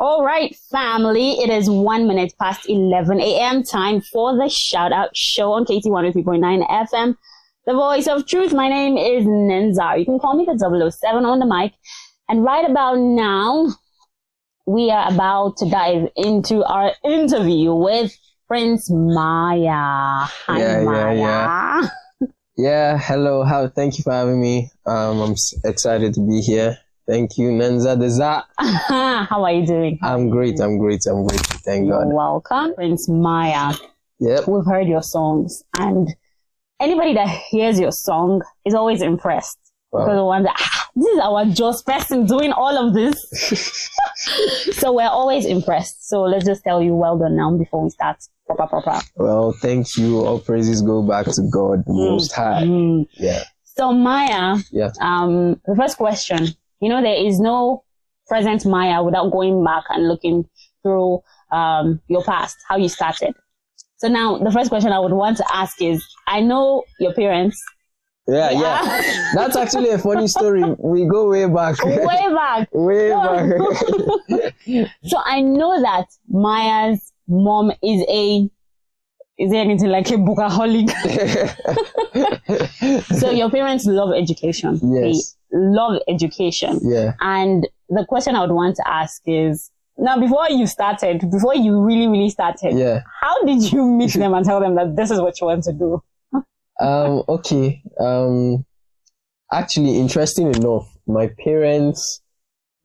All right, family. It is 1 minute past 11 a.m. Time for the shout out show on KT 103.9 FM. The voice of truth. My name is Nenzar. You can call me the 007 on the mic. And right about now, we are about to dive into our interview with Prince Maya. Hi, Maya. Yeah, hello. Thank you for having me. I'm excited to be here. Thank you, Nenzar. How are you doing? I'm great. Thank God. You're welcome. Prince Maya. Yep. We've heard your songs, and anybody that hears your song is always impressed. Wow. Because the ones that, this is our just person doing all of this. So we're always impressed. So let's just tell you well done now before we start proper. Well, thank you. All praises go back to God, the Most High. Yeah. So Maya, Yeah. The first question, there is no present Maya without going back and looking through your past, how you started. So now the first question I would want to ask is, I know your parents. Yeah. That's actually a funny story. We go way back. Way back. So I know that Maya's mom is anything like a bookaholic? So your parents love education. Yes. They love education. Yeah. And the question I would want to ask is, now before you really, really started, yeah, how did you meet them and tell them that this is what you want to do? Okay. Actually, interesting enough, my parents,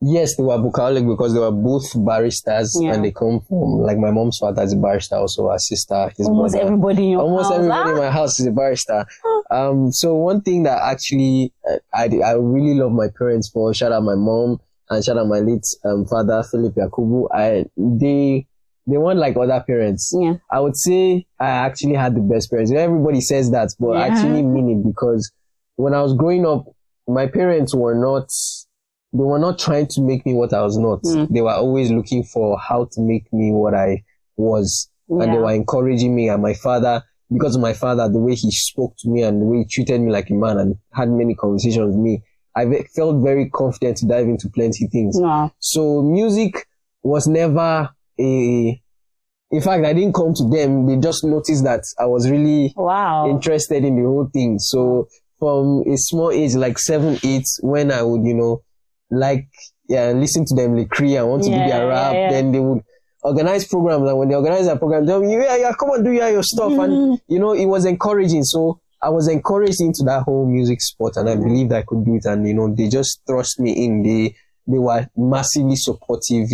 yes, they were bookaholic because they were both baristas, and they come from, like, my mom's father is a barrister, also her sister, his almost brother. Everybody in your Almost house. everybody in my house is a barrister. So one thing that actually I really love my parents for, shout out my mom and shout out my late father, Philip Yakubu. They weren't like other parents. Yeah. I would say I actually had the best parents. Everybody says that, but I actually mean it, because when I was growing up, my parents were not trying to make me what I was not. They were always looking for how to make me what I was. And they were encouraging me. And my father, because of my father, the way he spoke to me and the way he treated me like a man and had many conversations with me, I felt very confident to dive into plenty things. Yeah. So music was never in fact, I didn't come to them. They just noticed that I was really interested in the whole thing. So from a small age, like 7, 8, when I would, listen to them, I want to do their rap, then they would organize programs. And when they organize their program, they'll be, come on, do your stuff. And, it was encouraging. So I was encouraged into that whole music sport, and I believed I could do it. And, they just thrust me in. They were massively supportive,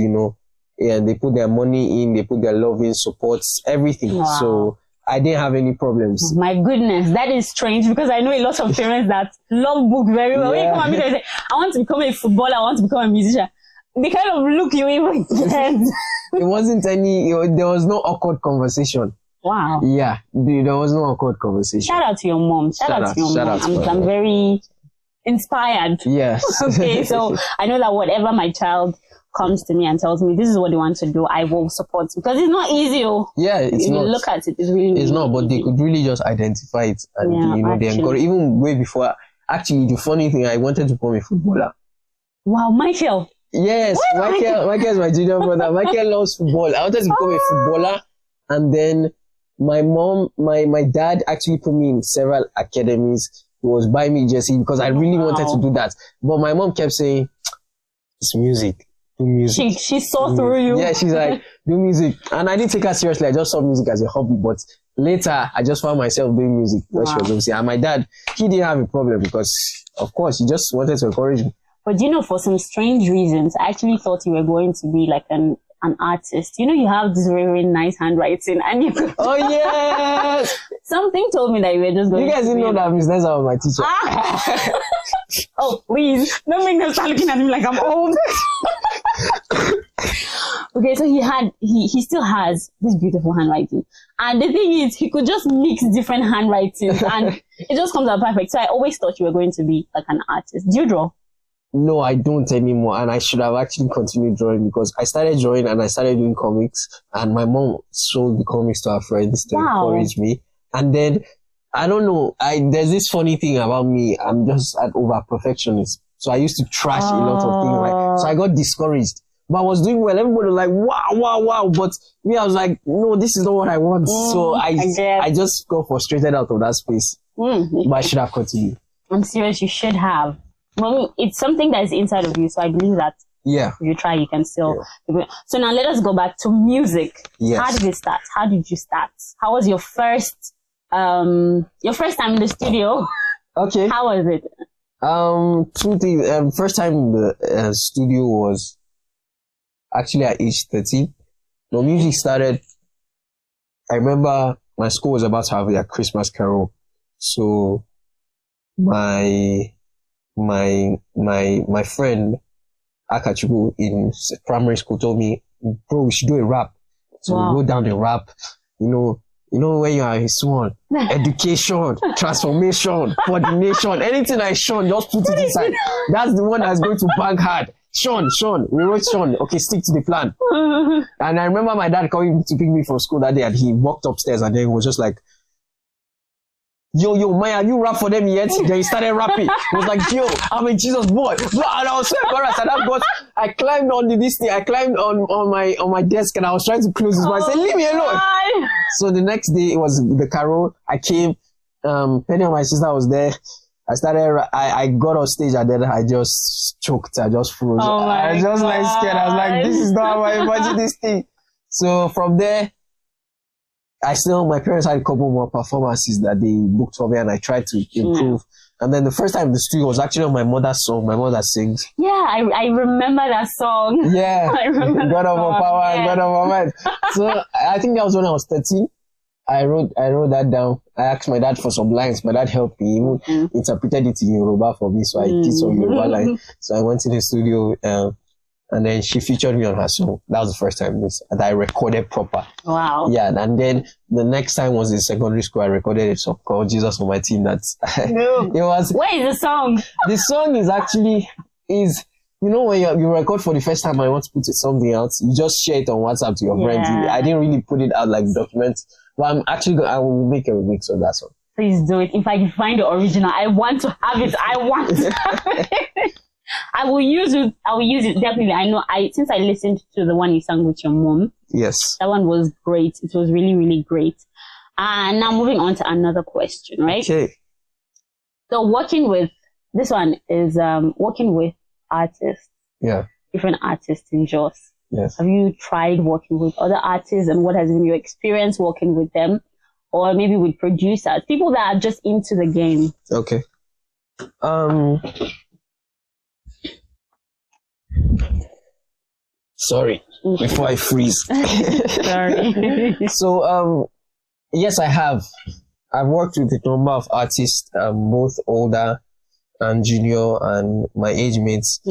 and they put their money in, they put their love in, supports, everything. Wow. So I didn't have any problems. My goodness, that is strange, because I know a lot of parents that love book very well. When you come and meet them, they say, I want to become a footballer, I want to become a musician. The kind of look you even get. It wasn't there was no awkward conversation. Wow. Yeah, there was no awkward conversation. Shout out to your mom. Shout out to your mom. I'm very inspired. Yes. Okay, so I know that whatever my child comes to me and tells me this is what they want to do, I will support, because it's not easy. Yeah, it's not. Look at it, it's really it's not, but they could really just identify it, and they encourage, even way before. Actually, the funny thing, I wanted to become a footballer. Wow, Michael. Yes, Michael is my junior brother. Michael loves football. I wanted to become a footballer, and then my mom, my dad actually put me in several academies. He was buying me jersey because I really wanted to do that, but my mom kept saying, "It's music. Do music." She saw through you. Yeah, she's like, do music. And I didn't take her seriously. I just saw music as a hobby. But later, I just found myself doing music. Wow. She was obviously. And my dad, he didn't have a problem, because, of course, he just wanted to encourage me. But for some strange reasons, I actually thought you were going to be like an artist. You have this very, very nice handwriting. And you could... Oh, yes! Something told me that you were just going to... You guys didn't know that Miss Nenzar was my teacher. Oh, please. Don't make them start looking at me like I'm old. Okay, so he still has this beautiful handwriting. And the thing is, he could just mix different handwritings and it just comes out perfect. So I always thought you were going to be like an artist. Do you draw? No, I don't anymore. And I should have actually continued drawing, because I started drawing and I started doing comics, and my mom sold the comics to her friends to encourage me. And then, I don't know, there's this funny thing about me. I'm just an over perfectionist. So I used to trash a lot of things. So I got discouraged. but I was doing well. Everybody was like, wow, wow, wow. But me, I was like, no, this is not what I want. So I just got frustrated out of that space. But I should have continued. I'm serious, you should have. Well, it's something that is inside of you, so I believe that if you try, you can still. Yeah. So now let us go back to music. Yes. How did it start? How did you start? How was your first time in the studio? Okay. How was it? Two things. First time in the studio was actually at age 13. The music started. I remember my school was about to have their Christmas carol, so my friend Akachubu in primary school told me, bro, we should do a rap. So we wrote down the rap. You know when you are a swan, education, transformation, coordination, anything like Sean, just put it inside. That's the one that's going to bang hard. Sean, we wrote Sean. Okay, stick to the plan. And I remember my dad coming to pick me from school that day, and he walked upstairs, and then he was just like, yo, man, have you rapped for them yet? Then he started rapping. He was like, yo, I'm a Jesus boy. And I was so embarrassed. And I climbed on this thing. I climbed on my desk, and I was trying to close his mouth. I said, leave me alone. So the next day, it was the carol. I came, Penny and my sister was there. I got on stage, and then I just choked. I just froze. I was just like scared. I was like, this is not how I imagine this thing. So from there, my parents had a couple more performances that they booked for me, and I tried to improve. And then the first time in the studio was actually on my mother's song. My mother sings. Yeah, I remember that song. Yeah. I remember God of our power, God of our mind. So I think that was when I was 13. I wrote that down. I asked my dad for some lines. My dad helped me. He interpreted it in Yoruba for me, so I did some Yoruba lines. So I went in the studio, and then she featured me on her song. That was the first time that I recorded proper. Wow. Yeah, and then the next time was in secondary school. I recorded a song called Jesus for My Team. It was. Where is the song? The song is actually when you record for the first time and you want to put something out, you just share it on WhatsApp to your friends. I didn't really put it out like documents. But I will make a remix of that song. Please do it. If I can find the original, I want to have it. I will use it. Definitely. I know since I listened to the one you sang with your mom. Yes. That one was great. It was really, really great. And now moving on to another question, right? Okay. So working with artists. Yeah. Different artists in Jos. Yes. Have you tried working with other artists, and what has been your experience working with them? Or maybe with producers, people that are just into the game? Okay. Sorry, before I freeze. Sorry. So, yes, I have. I've worked with a number of artists, both older and junior, and my age mates.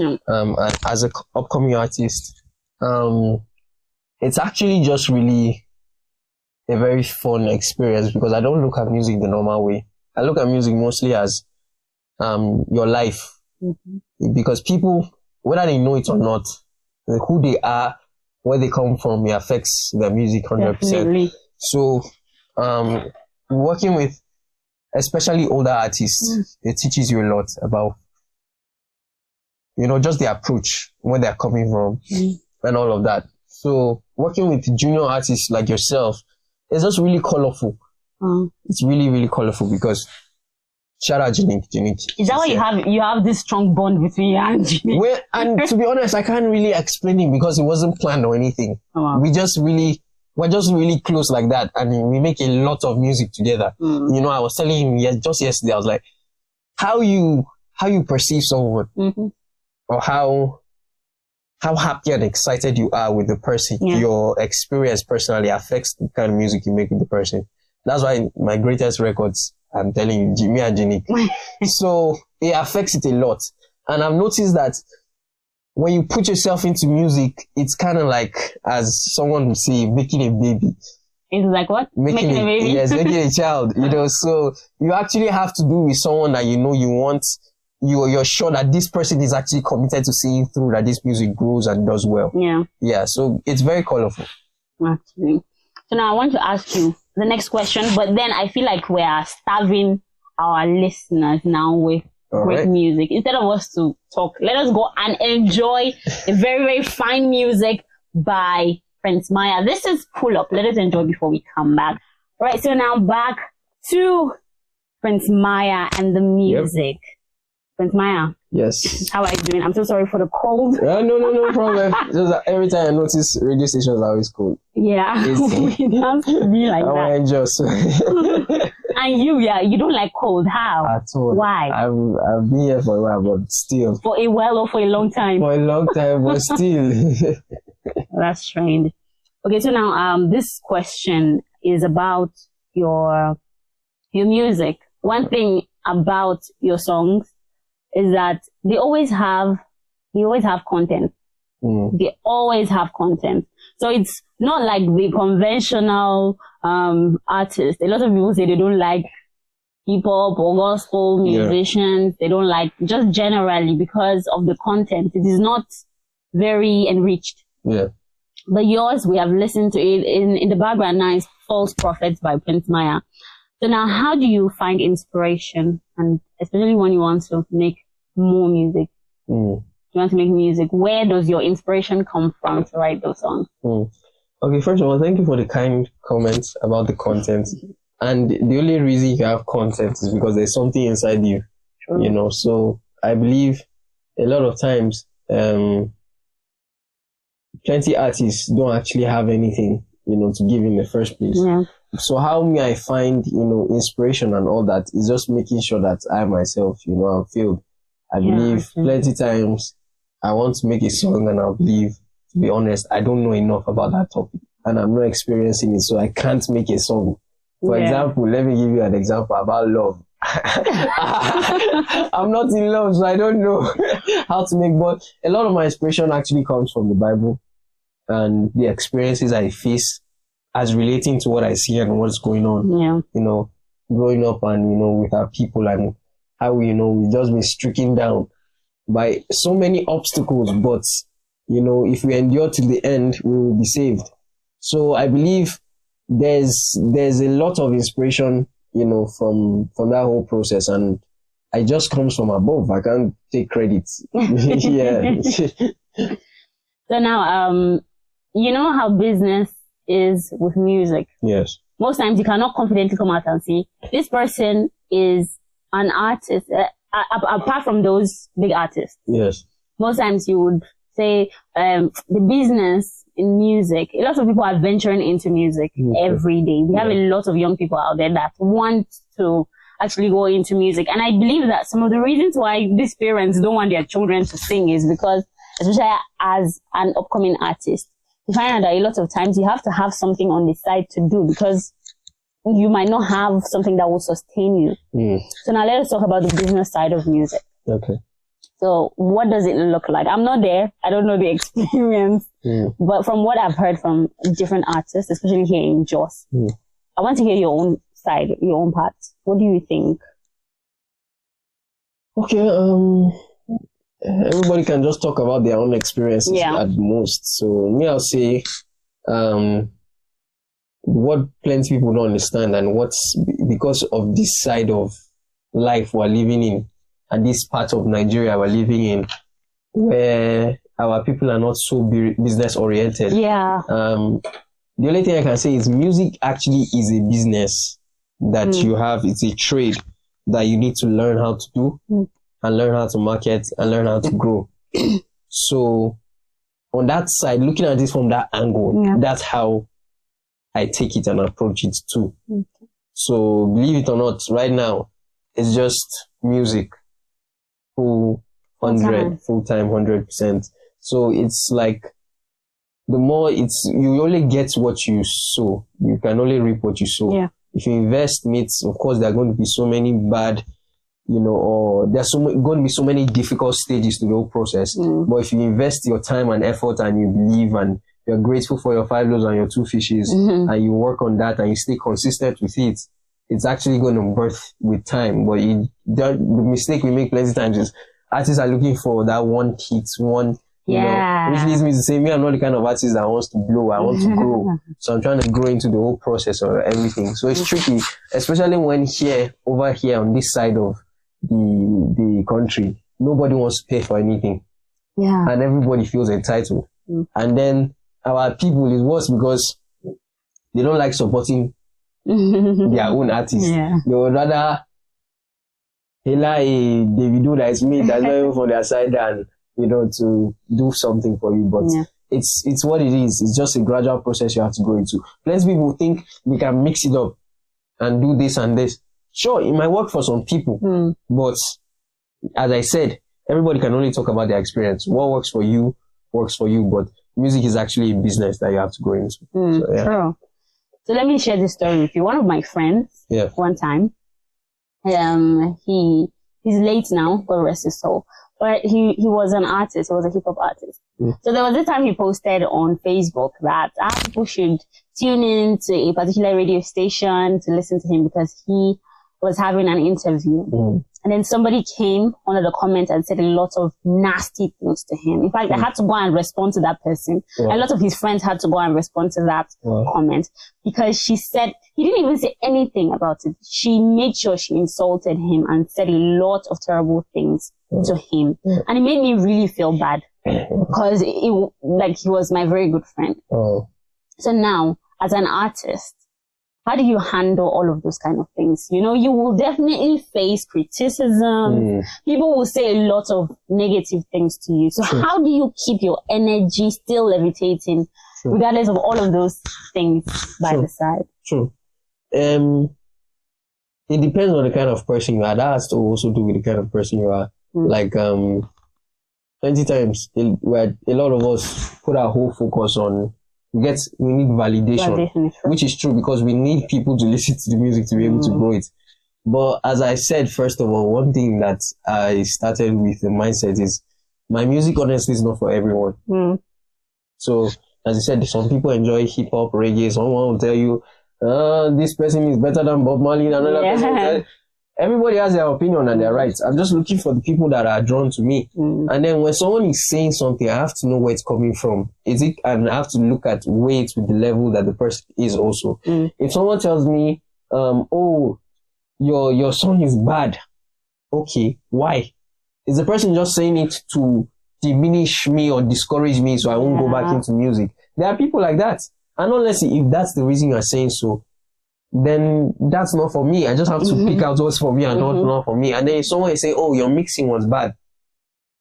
As an upcoming artist, it's actually just really a very fun experience, because I don't look at music the normal way. I look at music mostly as your life, because people, whether they know it or not, who they are, where they come from, it affects their music 100%. Definitely. So, working with especially older artists, it teaches you a lot about, just the approach, where they're coming from, and all of that. So, working with junior artists like yourself, it's just really colorful. It's really, really colorful, because shout out Janique. Is that why you have this strong bond between you and Janique? Well, and to be honest, I can't really explain it, because it wasn't planned or anything. Oh, wow. We're just really close like that, and we make a lot of music together. I was telling him just yesterday, I was like, how you perceive someone, or how happy and excited you are with the person, your experience personally affects the kind of music you make with the person. That's why my greatest records, I'm telling you, me and Janique. So it affects it a lot. And I've noticed that when you put yourself into music, it's kind of like, as someone would say, making a baby. It's like what? Making a baby? Yes, making a child, So you actually have to do with someone that you want. You're sure that this person is actually committed to seeing through, that this music grows and does well. Yeah. Yeah, so it's very colorful. Actually. So now I want to ask you the next question, but then I feel like we are starving our listeners now with great music. Instead of us to talk, let us go and enjoy a very, very fine music by Prince Maya. This is Pull Up. Let us enjoy before we come back. Right, so now back to Prince Maya and the music. Yep. Prince Maya. Yes. How are you doing? I'm so sorry for the cold. No problem. Just that every time I notice radio stations are always cold. Yeah, it has to be like that. I just. And you don't like cold. How? At all. Why? I've been here for a while, but still. For a while or for a long time? For a long time, but still. That's strange. Okay, so now this question is about your music. One thing about your songs is that they always have content. They always have content. So it's not like the conventional artists. A lot of people say they don't like hip hop or gospel musicians. They don't like, just generally because of the content. It is not very enriched. Yeah. But yours, we have listened to it in the background now is False Prophets by Prince Maya. So now, how do you find inspiration, and especially when you want to make more music? You want to make music. Where does your inspiration come from to write those songs? Okay, first of all, thank you for the kind comments about the content. And the only reason you have content is because there's something inside you. True. You know, so I believe a lot of times, plenty artists don't actually have anything, to give in the first place. Yeah. So how may I find, inspiration and all that is just making sure that I myself, I'm filled. I believe plenty times I want to make a song and I believe, to be honest, I don't know enough about that topic and I'm not experiencing it, so I can't make a song. For example, let me give you an example about love. I'm not in love, so I don't know how to make, but a lot of my inspiration actually comes from the Bible and the experiences I face as relating to what I see and what's going on. Yeah. Growing up and, with our people and how, we just been stricken down by so many obstacles, but, if we endure till the end, we will be saved. So I believe there's a lot of inspiration, from that whole process, and it just comes from above. I can't take credit. Yeah. So now, how business is with music. Yes. Most times you cannot confidently come out and say, this person is an artist, apart from those big artists. Yes. Most times you would say, the business in music, a lot of people are venturing into music every day. We have a lot of young people out there that want to actually go into music. And I believe that some of the reasons why these parents don't want their children to sing is because, especially as an upcoming artist, you find out that a lot of times you have to have something on the side to do because you might not have something that will sustain you. So now let us talk about the business side of music. Okay. So what does it look like? I'm not there. I don't know the experience. But from what I've heard from different artists, especially here in Jos, I want to hear your own side, your own part. What do you think? Okay, everybody can just talk about their own experiences at most. So me, I'll say what plenty people don't understand and what's because of this side of life we're living in and this part of Nigeria we're living in where our people are not so business oriented. Yeah. The only thing I can say is music actually is a business that you have. It's a trade that you need to learn how to do and learn how to market and learn how to grow. So on that side, looking at this from that angle, that's how I take it and approach it too. So believe it or not, right now, it's just music. Full time, 100%. So it's like, the more you only get what you sow. You can only reap what you sow. Yeah. If you invest in it, of course, there are going to be so many bad, or there's going to be so many difficult stages to the whole process. But if you invest your time and effort and you believe and you're grateful for your 5 loaves and your 2 fishes and you work on that and you stay consistent with it, it's actually going to birth with time. But the mistake we make plenty times is artists are looking for that one hit, which leads me to say, me, I'm not the kind of artist that wants to blow. I want to grow. So I'm trying to grow into the whole process of everything. So it's tricky, especially when over here on this side of, the country, nobody wants to pay for anything. Yeah. And everybody feels entitled. And then our people is worse because they don't like supporting their own artists. Yeah. They would rather hail a Davido that is made that's not even for their side than, to do something for you. But it's what it is. It's just a gradual process you have to go into. Plenty of people think we can mix it up and do this and this. Sure, it might work for some people, but as I said, everybody can only talk about their experience. What works for you, but music is actually a business that you have to go into. True. So let me share this story with you. One of my friends, one time, he's late now, God rest his soul, but he was an artist. He was a hip hop artist. So there was a time he posted on Facebook that people should tune in to a particular radio station to listen to him because he was having an interview. And then somebody came under the comment and said a lot of nasty things to him. In fact, I had to go and respond to that person. A lot of his friends had to go and respond to that comment because she said, he didn't even say anything about it. She made sure she insulted him and said a lot of terrible things to him. And it made me really feel bad because he was my very good friend. So now, as an artist, how do you handle all of those kind of things? You will definitely face criticism. People will say a lot of negative things to you. So how do you keep your energy still levitating regardless of all of those things by the side? True. It depends on the kind of person you are. That has to also do with the kind of person you are. Like, plenty times, a lot of us put our whole focus on we need validation, which is true because we need people to listen to the music to be able to grow it. But as I said, first of all, one thing that I started with the mindset is my music honestly is not for everyone. So as I said, some people enjoy hip hop, reggae. Someone will tell you, this person is better than Bob Marley. Another person will tell you, everybody has their opinion and their rights. I'm just looking for the people that are drawn to me. And then when someone is saying something, I have to know where it's coming from. And I have to look at where it's with the level that the person is also. If someone tells me, your song is bad. Okay, why? Is the person just saying it to diminish me or discourage me so I won't go back into music? There are people like that. And unless if that's the reason you're saying so, then that's not for me. I just have to pick out what's for me and not for me. And then if someone is saying, your mixing was bad,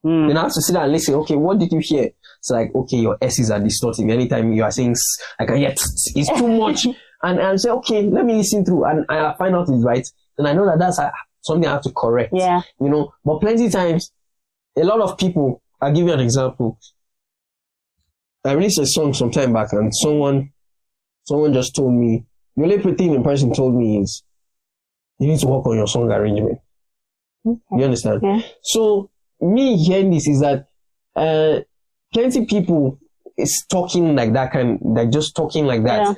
then I have to sit down and listen. Okay, what did you hear? It's like, okay, your S's are distorting. Anytime you are saying, I can hear, it's too much. And I say, okay, let me listen through. And I find out it's right. And I know that that's something I have to correct. But plenty times, a lot of people, I'll give you an example. I released a song some time back and someone just told me, the only thing the person told me is, you need to work on your song arrangement. You understand? So, me hearing this is that, plenty people is talking like that just talking like that.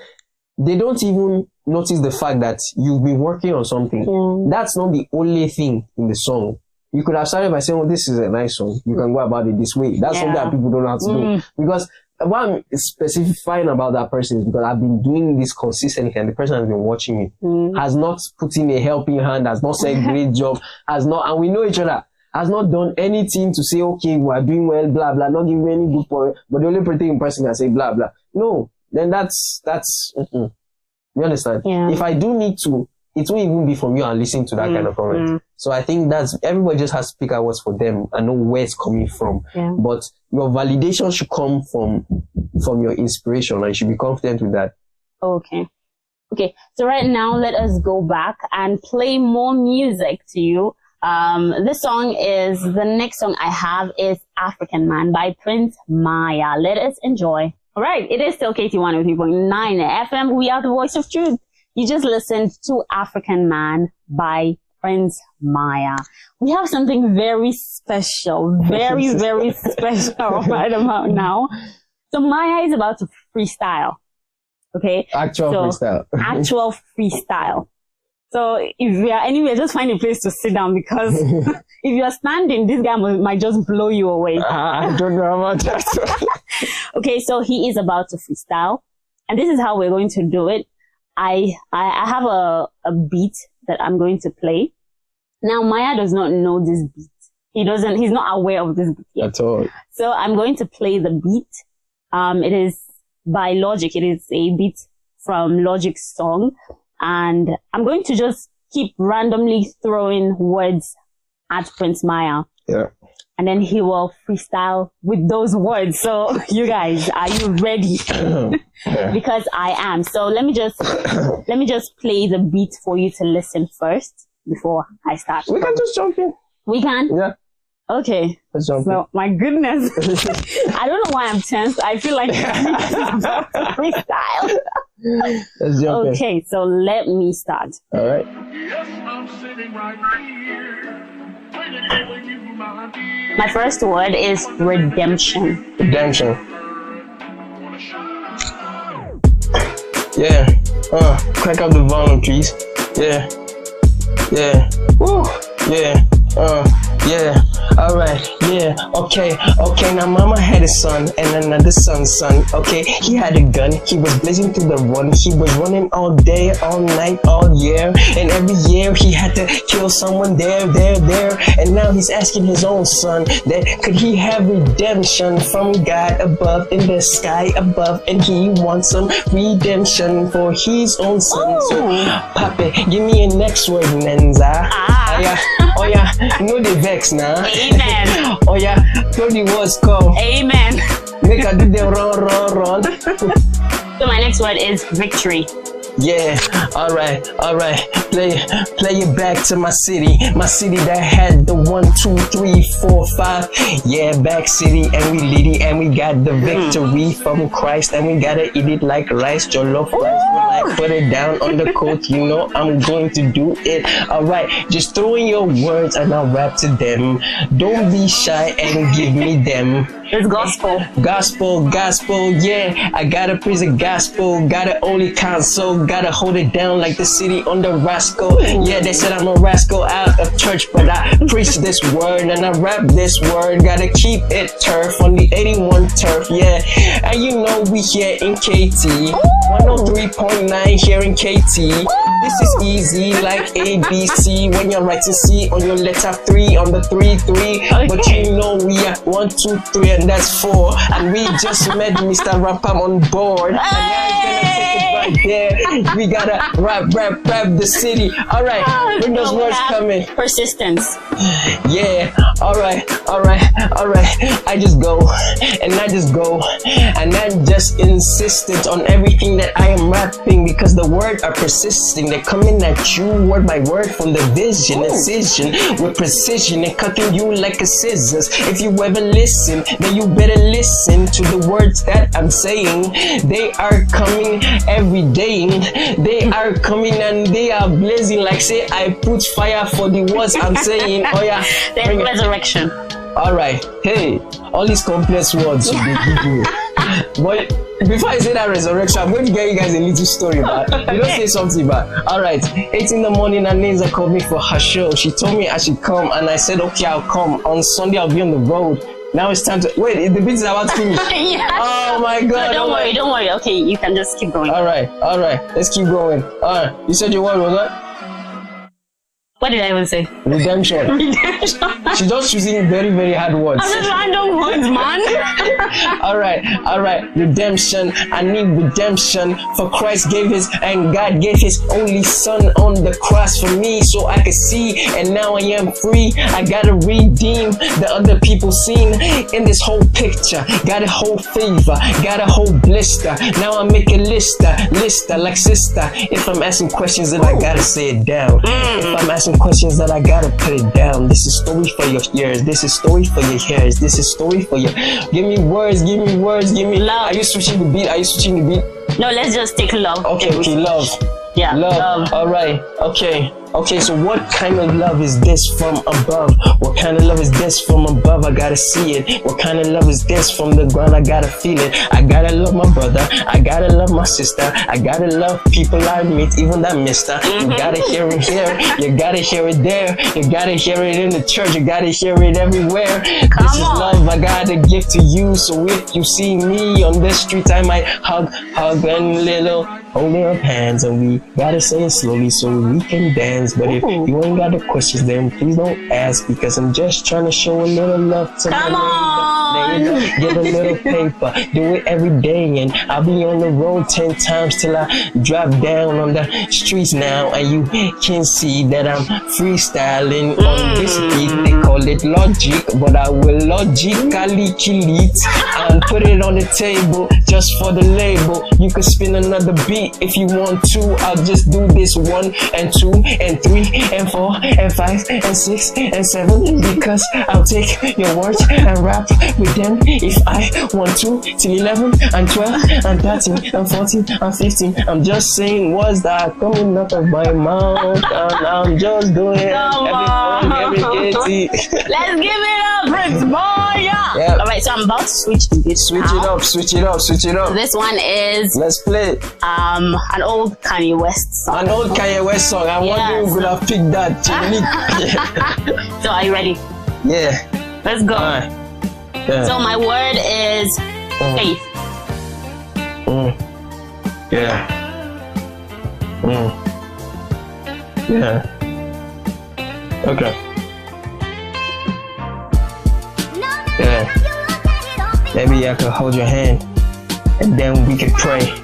They don't even notice the fact that you've been working on something. That's not the only thing in the song. You could have started by saying, this is a nice song. You can go about it this way. That's something that people don't know how to do. Because what I'm specifying about that person is because I've been doing this consistently and the person has been watching me, has not put in a helping hand, has not said great job, and we know each other, has not done anything to say, okay, we are doing well, blah, blah, not giving me any good point, but the only pretty person can say blah, blah. No, then that's, you understand? If I do need to, it won't even be from you and listen to that kind of comment. So I think everybody just has to pick out what's for them and know where it's coming from. But your validation should come from your inspiration and you should be confident with that. Okay. So right now, let us go back and play more music to you. The next song I have is African Man by Prince Maya. Let us enjoy. All right. It is still KT103.9 FM. We are the voice of truth. You just listened to African Man by Prince Maya. We have something very special, very, very special right about now. So Maya is about to freestyle. Okay? Actual freestyle. So if you are anywhere, just find a place to sit down because if you are standing, this guy might just blow you away. I don't know about that. Okay, so he is about to freestyle. And this is how we're going to do it. I have a beat that I'm going to play. Now, Maya does not know this beat. He's not aware of this beat yet. At all. So I'm going to play the beat. It is by Logic. It is a beat from Logic's song. And I'm going to just keep randomly throwing words at Prince Maya. Yeah. And then he will freestyle with those words. So you guys, are you ready? Because I am. So let me just play the beat for you to listen first before I start. We can just jump in. We can? Yeah. Okay. Let's jump in. My goodness. I don't know why I'm tense. I feel like freestyle. Let's jump in. Okay, so let me start. All right. Yes, I'm sitting right here. My first word is redemption. Redemption. Yeah. Crack up the volume, please. Yeah. Yeah. Woo. Yeah. Yeah. Alright, yeah, okay. Now mama had a son and another son's son. Okay, he had a gun, he was blazing through the run. He was running all day, all night, all year. And every year he had to kill someone there. And now he's asking his own son that could he have redemption from God above in the sky above. And he wants some redemption for his own son. Ooh. So, Papi, give me a next word, Nenzar. Oh yeah, no the vex now. Amen. Oh yeah, throw the words come. Amen. Make I do the run. So my next word is victory. Yeah, alright. Play it back to my city that had the 1, 2, 3, 4, 5. Yeah, back city, and we lit it, and we got the victory from Christ, and we gotta eat it like rice, jollof rice. When I put it down on the coat, you know I'm going to do it. Alright, just throw in your words and I'll rap to them. Don't be shy and give me them. It's gospel. Gospel, yeah. I gotta praise the gospel, gotta only counsel, gotta hold it down like the city on the rascal. Yeah, they said I'm a rascal out of church, but I preach this word and I rap this word. Gotta keep it turf on the 81 turf, yeah. And you know we here in KT, 103.9 here in KT. This is easy like ABC when you're writing C on your letter 3 on the 3-3. Okay. But you know we are 1, 2, 3 and that's 4. And we just met Mr. Rampam on board. And now he's gonna take it right there. We gotta rap the city. Alright, bring those words coming. Persistence. Yeah, alright. I just go and I'm just insistent on everything that I am rapping because the words are persisting. They're coming at you word by word from the vision, incision with precision and cutting you like a scissors. If you ever listen, then you better listen to the words that I'm saying. They are coming every day. They are coming and they are blazing like say I put fire for the words I'm saying. Oh yeah, then resurrection. Alright, hey, all these complex words you give me. But before I say that resurrection, I'm going to get you guys a little story about. You don't say something about. Alright, 8 in the morning and Nenzar called me for her show. She told me I should come and I said okay, I'll come. On Sunday I'll be on the road. Now it's time to wait, the beat is about to finish. Yeah. Oh my god. No, don't worry. Okay, you can just keep going. Alright, let's keep going. Alright, you said your word was what? What did I even say? Redemption. She's just choosing very, very hard words. I'm just random words, man. Alright. Redemption. I need redemption. For Christ gave his, and God gave his only son on the cross for me so I could see, and now I am free. I gotta redeem the other people seen in this whole picture. Got a whole favor, got a whole blister. Now I make a lister like sister. If I'm asking questions, then I gotta say it down. If I'm asking questions that I gotta put it down. This is story for your ears. This is story for your hairs. This is story for your. Give me words. Give me love. Are you switching the beat? No, let's just take love. Okay, love. Yeah, love. All right. Okay, so what kind of love is this from above? What kind of love is this from above? I gotta see it. What kind of love is this from the ground? I gotta feel it. I gotta love my brother. I gotta love my sister. I gotta love people I meet, even that mister. You gotta hear it here. You gotta hear it there. You gotta hear it in the church. You gotta hear it everywhere. This is love I gotta give to you. So if you see me on the street, I might hug and hold up hands, and we gotta say it slowly so we can dance. questions. But if you ain't got the questions, then please don't ask, because I'm just trying to show a little love to Come my on. neighbor. Get a little paper, do it every day, and I'll be on the road 10 times till I drop down on the streets now, and you can see that I'm freestyling on this beat. They call it logic, but I will logically kill it and put it on the table just for the label. You could spin another beat if you want to. I'll just do this 1 and 2 and 3 and 4 and 5 and 6 and 7, because I'll take your words and rap with them if I want to, till 11 and 12 and 13 and 14 and 15. I'm just saying words that are coming out of my mouth, and I'm just doing every kitty. Let's give it up, Prince Boy. Yeah. Alright, so I'm about to switch to this. Switch it up. This one is Let's play an old Kanye West song. an old Kanye West song. I wonder who could have picked that. So are you ready? Yeah. Let's go. Alright. Yeah. So my word is faith. Yeah. Yeah. Okay. Yeah. Maybe I could hold your hand and then we could pray.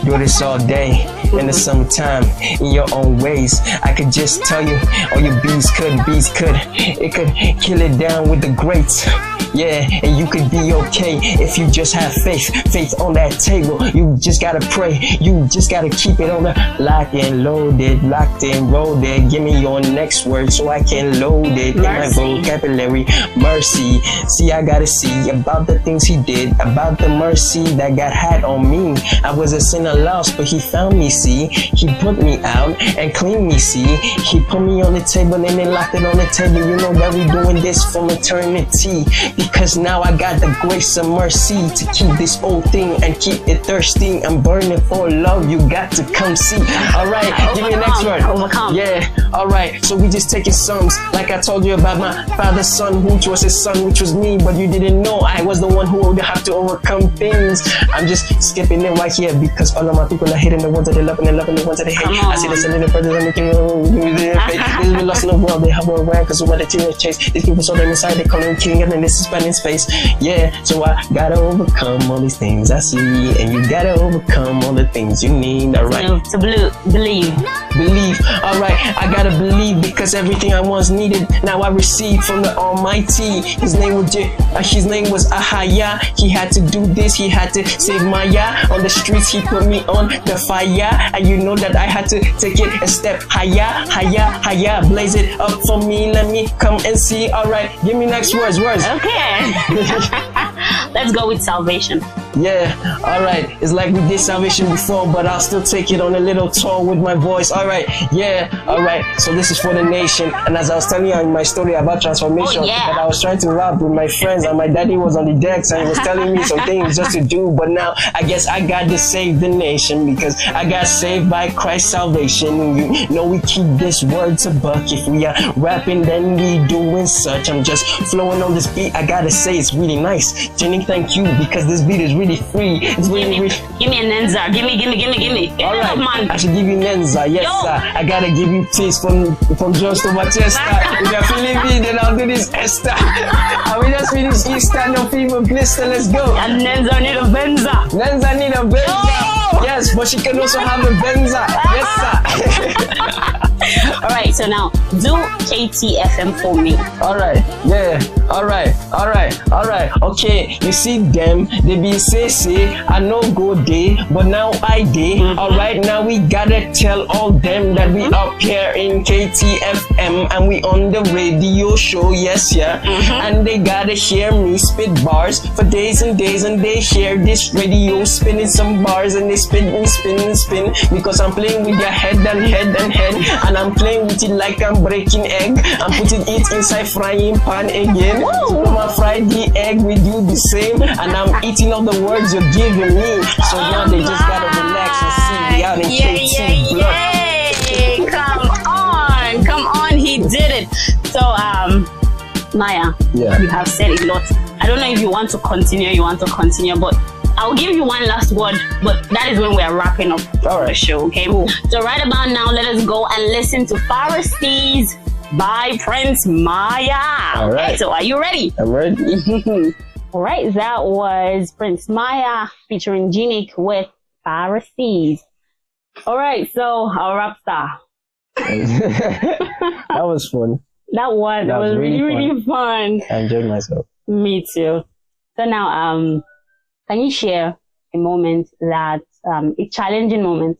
Do this all day in the summertime in your own ways. I could just tell you all your bees could. It could kill it down with the greats. Yeah, and you could be okay if you just have faith on that table. You just gotta pray, you just gotta keep it on the locked and loaded, locked and loaded. Give me your next word so I can load it in my vocabulary. Mercy, see, I gotta see about the things he did, about the mercy that God had on me. I was a sinner lost, but he found me, see. He put me out and cleaned me, see. He put me on the table and then locked it on the table. You know that we doing this from eternity, because now I got the grace and mercy to keep this old thing and keep it thirsty. I'm burning for love, you got to come see. Alright, give me the next word. Overcome. Yeah, alright, so we just taking songs like I told you about my father's son, which was his son, which was me, but you didn't know I was the one who would have to overcome things. I'm just skipping it right here because all of my people are hating the ones that they love and they loving the ones that they hate. I see the silly brothers and making they've been lost in the world, they have no around because of what the teenage chase. These people saw them inside, they call him king, and then this is Spanish face. Yeah, so I gotta overcome all these things I see, and you gotta overcome all the things you need. Alright, To believe. Alright, I gotta believe because everything I once needed now I received from the Almighty. His name was Ahaya. He had to do this, he had to save Maya. On the streets he put me on the fire, and you know that I had to take it a step higher. Blaze it up for me, let me come and see. Alright, give me next words. Okay. Let's go with salvation. Yeah, alright. It's like we did salvation before, but I'll still take it on a little tour with my voice. Alright, yeah, alright. So this is for the nation. And as I was telling you in my story about transformation, that I was trying to rap with my friends, and my daddy was on the decks and he was telling me some things just to do. But now I guess I got to save the nation because I got saved by Christ's salvation. You know we keep this word to buck. If we are rapping, then we doing such. I'm just flowing on this beat. I gotta say it's really nice. Jenny, thank you, because this beat is really free. It's really Give me a Nenzar. Give me. Alright, Man. I should give you Nenzar. Yes, sir. I gotta give you taste from just to Manchester. If you're feeling me, then I'll do this Esther. I will just finish Easter, no fever blister. Let's go. And Nenzar need a Benza. Nenzar need a Benza. Yes, but she can also have a Benza. Yes, sir. Alright, so now do KTFM for me. Alright, yeah. Alright. Okay, you see them, they be say, I know go day, but now I day. Alright, now we gotta tell all them that we up here in KTFM and we on the radio show, yes, yeah. And they gotta hear me spit bars for days and days, and they hear this radio spinning some bars, and they spin, because I'm playing with your head, and I'm playing with it like I'm breaking egg. I'm putting it inside frying pan again. So when I fry the egg, we do the same, and I'm eating all the words you're giving me. So now they just gotta relax and see me out in KT blood. Come on, he did it. So Naya, you have said a lot. I don't know if you want to continue, but I'll give you one last word, but that is when we are wrapping up the show. Okay. So right about now, let us go and listen to Pharisees by Prince Maya. All right. Okay, so are you ready? I'm ready. All right, that was Prince Maya featuring Genic with Pharisees. All right, so our rap star. That was fun. That was really fun. I enjoyed myself. Me too. So now, can you share a moment that, a challenging moment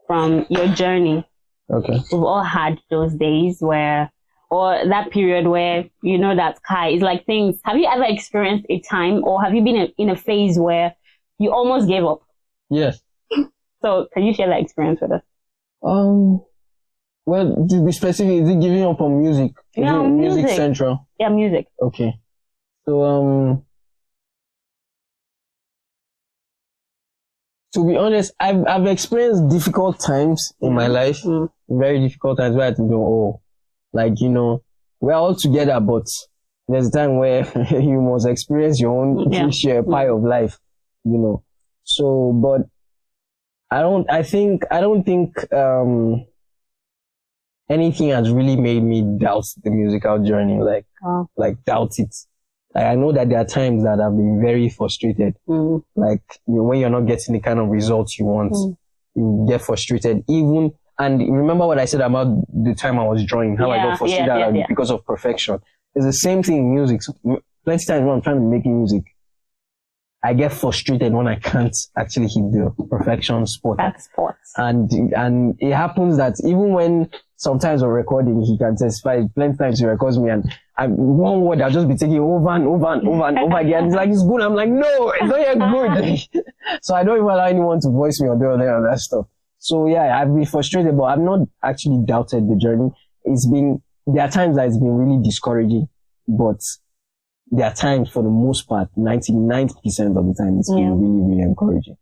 from your journey? Okay. We've all had those days where, or that period where, you know, that sky is like things. Have you ever experienced a time, or have you been in a phase where you almost gave up? Yes. So can you share that experience with us? Well, to be specific, is it giving up on music? Yeah, music central. Yeah, music. Okay. So, to be honest, I've experienced difficult times in my life. Very difficult times where I had to go, like, you know, we're all together, but there's a time where you must experience your own share pie of life, you know. So, but I don't think, anything has really made me doubt the musical journey, like doubt it. Like, I know that there are times that I've been very frustrated. Like, when you're not getting the kind of results you want, you get frustrated. And remember what I said about the time I was drawing, how I got frustrated because of perfection. It's the same thing in music. So, plenty times when I'm trying to make music, I get frustrated when I can't actually hit the perfection spot. That's spot. And it happens that even when sometimes we're recording, he can testify, plenty times he records me and one word I'll just be taking over and over and over and over again. It's like, it's good. I'm like, no, it's not yet good. So I don't even allow anyone to voice me or do all that stuff. So yeah, I've been frustrated, but I've not actually doubted the journey. There are times that it's been really discouraging, but there are times, for the most part, 99% of the time, it's been really, really encouraging.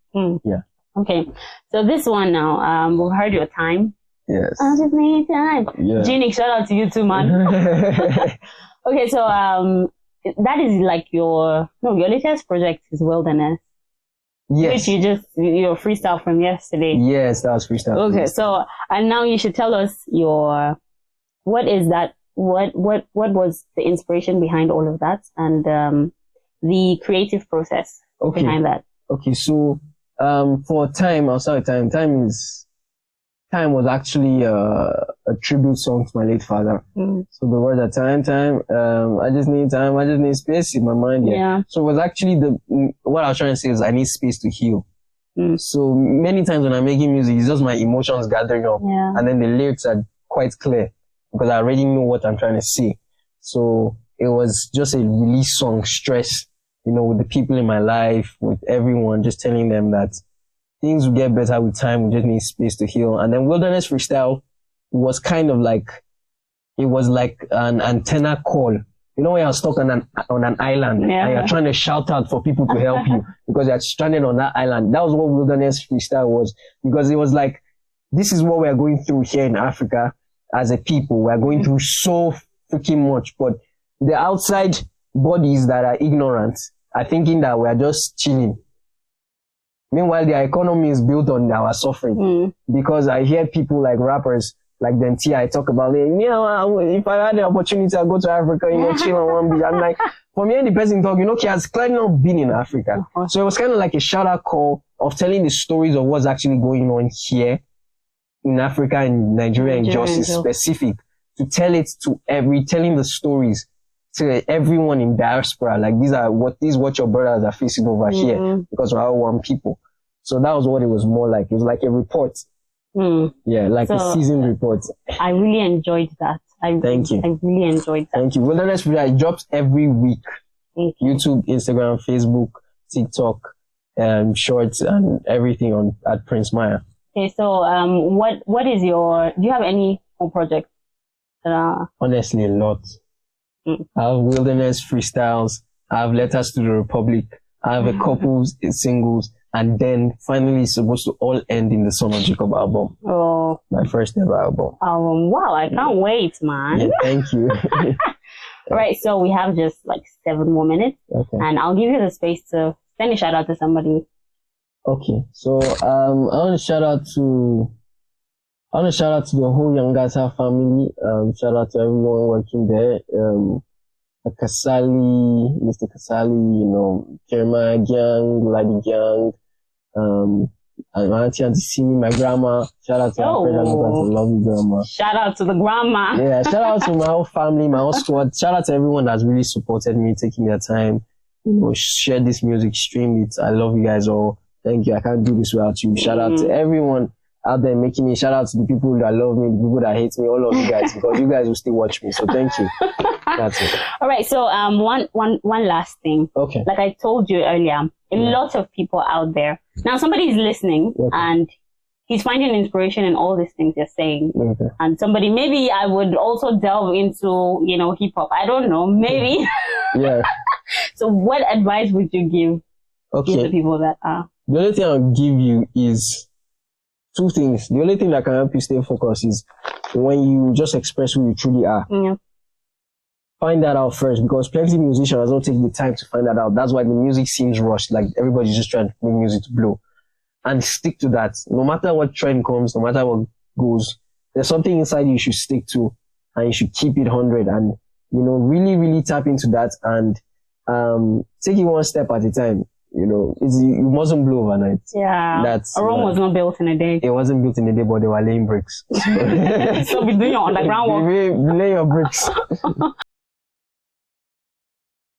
Yeah. Okay. So this one now, we've heard your time. Yes. I just need time. Yeah. Genic, shout out to you too, man. Okay, so that is like your latest project is Wilderness. Yes. Which your freestyle from yesterday. Yes, that was freestyle. Okay, so and now you should tell us what is that? What was the inspiration behind all of that, and the creative process behind that? Okay, so for time, I'll start with time. Time was actually a tribute song to my late father. So the words are time, I just need time, I just need space in my mind. Yeah. So it was actually what I was trying to say is I need space to heal. So many times when I'm making music, it's just my emotions gathering up. And then the lyrics are quite clear because I already know what I'm trying to say. So it was just a release song, stress, you know, with the people in my life, with everyone, just telling them that things will get better with time. We just need space to heal. And then Wilderness Freestyle was kind of like, it was like an antenna call. You know, when you're stuck on an island and you're trying to shout out for people to help you because you're stranded on that island. That was what Wilderness Freestyle was, because it was like, this is what we're going through here in Africa as a people. We're going through so freaking much, but the outside bodies that are ignorant are thinking that we're just chilling. Meanwhile, their economy is built on our suffering. Because I hear people like rappers like Nenzar, I talk about it. If I had the opportunity, I'd go to Africa, chill on one beach. I'm like, for me and the person talk, he has clearly not been in Africa. So it was kind of like a shout out call of telling the stories of what's actually going on here in Africa and Nigeria and justice specific, to tell it to telling the stories to everyone in diaspora. Like, this is what your brothers are facing over here, because we're all one people. So that was what it was more like. It was like a report. Yeah, like a season report. I really enjoyed that. Thank you. I really enjoyed that. Thank you. Wilderness Freestyle drops every week. YouTube, Instagram, Facebook, TikTok, shorts, and everything at Prince Maya. Okay, so what is do you have any home projects? Honestly, a lot. I have Wilderness Freestyles. I have Letters to the Republic. I have a couple singles. And then finally it's supposed to all end in the Son of Jacob album. Oh. My first ever album. Wow, I can't wait, man. Yeah, thank you. Right, so we have just like 7 more minutes. Okay. And I'll give you the space to send a shout out to somebody. Okay, so I want to shout out to the whole Yangata family. Shout out to everyone working there. Kasali, Mr. Kasali, Jeremiah Gang, Lady Gang, and my auntie Simi, my grandma. Shout out to our friend, lovely grandma. Shout out to the grandma. Yeah, shout out to my whole family, my whole squad. Shout out to everyone that's really supported me, taking their time, share this music, stream it. I love you guys all. Thank you. I can't do this without you. Shout out to everyone out there making me. Shout out to the people that love me, the people that hate me, all of you guys, because you guys will still watch me. So thank you. That's it. All right. So one last thing. Okay. Like I told you earlier, a lot of people out there. Now somebody is listening and he's finding inspiration in all these things you're saying. Okay. And somebody, maybe I would also delve into, hip hop. I don't know. Maybe. Yeah. So what advice would you give to people that are? The only thing I'll give you is two things. The only thing that can help you stay focused is when you just express who you truly are. Yeah. Find that out first, because plenty of musicians don't take the time to find that out. That's why the music seems rushed. Like everybody's just trying to make music to blow. And stick to that. No matter what trend comes, no matter what goes, there's something inside you should stick to, and you should keep it 100 and, really, really tap into that and, take it one step at a time. You mustn't blow overnight. Yeah. Rome was not built in a day. It wasn't built in a day, but they were laying bricks. So be doing your underground work. Lay your bricks.